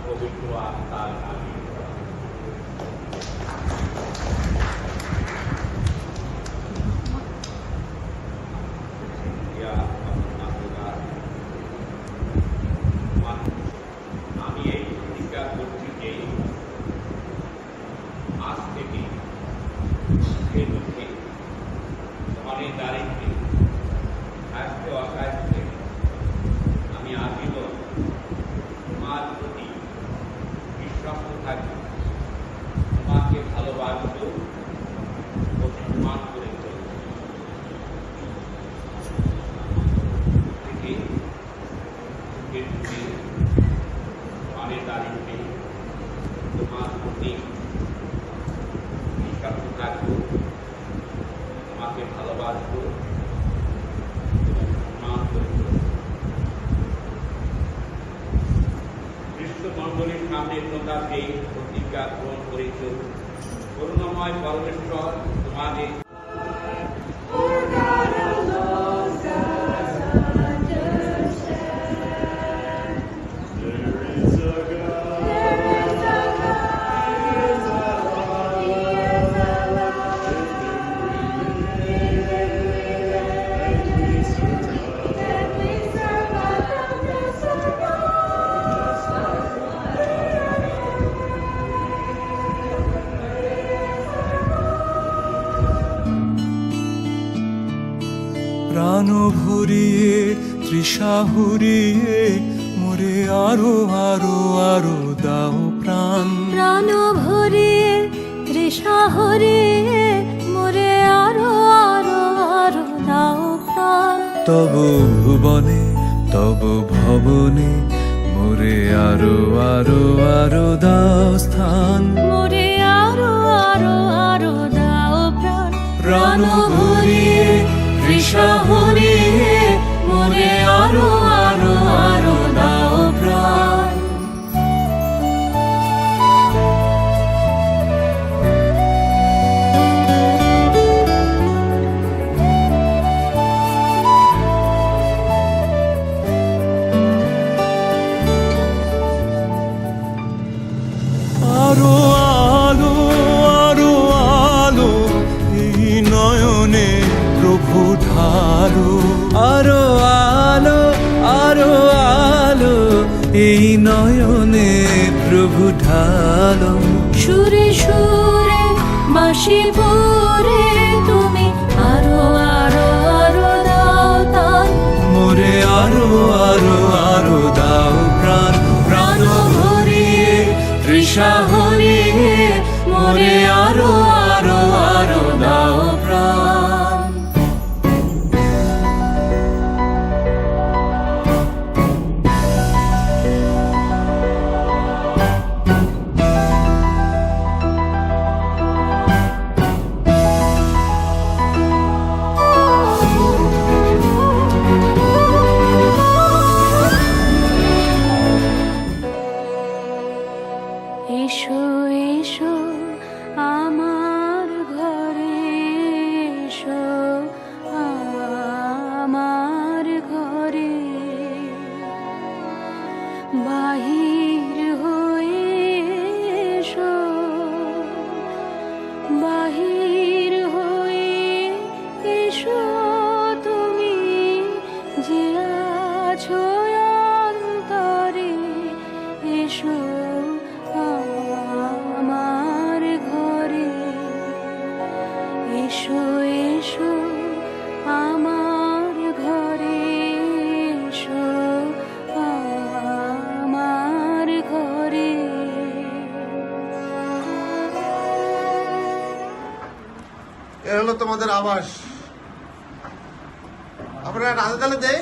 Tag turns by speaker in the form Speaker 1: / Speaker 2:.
Speaker 1: পবিত্র আত্মার নামে। আমি এই প্রতিজ্ঞা করছি যে আজ থেকে সুখে দুঃখে ধনে দারিদ্র্যে স্বাস্থ্য অস্বাস্থ্যে আমি আজীবন তোমার প্রতি বিশ্বস্ত থাকব, তোমাকে ভালোবাসব ও সম্মান করে চলব। থেকে সুখে দুঃখে ধনে দারিদ্র্যে তোমার প্রতি বিশ্বস্ত থাকব, তোমাকে ভালোবাসব এবং সম্মান করে চলব। মণ্ডলীর সামনে তোমরা সেই প্রতিজ্ঞা গ্রহণ করেছ। করুণাময় পরমেশ্বর তোমাদের
Speaker 2: প্রাণ ভরিয়ে তৃষা হরিয়ে মোরে আরো আরো আরো দাও প্রাণ।
Speaker 3: প্রাণ ভরিয়ে তৃষা হরিয়ে মোরে আরো আরো আরো দাও প্রাণ।
Speaker 2: তব ভুবনে তব ভবনে মোরে আরো আরো আরো দাও স্থান।
Speaker 3: মোরে আরো আরো আরো দাও প্রাণ।
Speaker 2: প্রাণ ভরিয়ে তৃষা হরিয়ে মোরে আরো আরো আরো দাও প্রাণ। আরো আলো আরো আলো এই নয়নে প্রভু ঢালো। আরো আলো আরো আলো এই নয়নে প্রভু ঢালো।
Speaker 3: সুরে সুরে বাঁশি পরে তুমি আরো আরো আরো দাও তান।
Speaker 2: মোরে আরো আরো আরো দাও প্রাণ। প্রাণ ভরিয়ে তৃষা হরিয়ে মোরে আরো আরো আরো দাও প্রাণ।
Speaker 3: এসো এসো আমার ঘরে, এসো আমার ঘরে। বাহির হয়ে এসো, বাহির হয়ে এসো তুমি যে আছো অন্তরে। এসো আমার ঘরে, এসো এসো আমার ঘরে, এসো আমার ঘরে।
Speaker 4: এ হলো তোমাদের আবাস। আপনারা রাজা তালে দেয়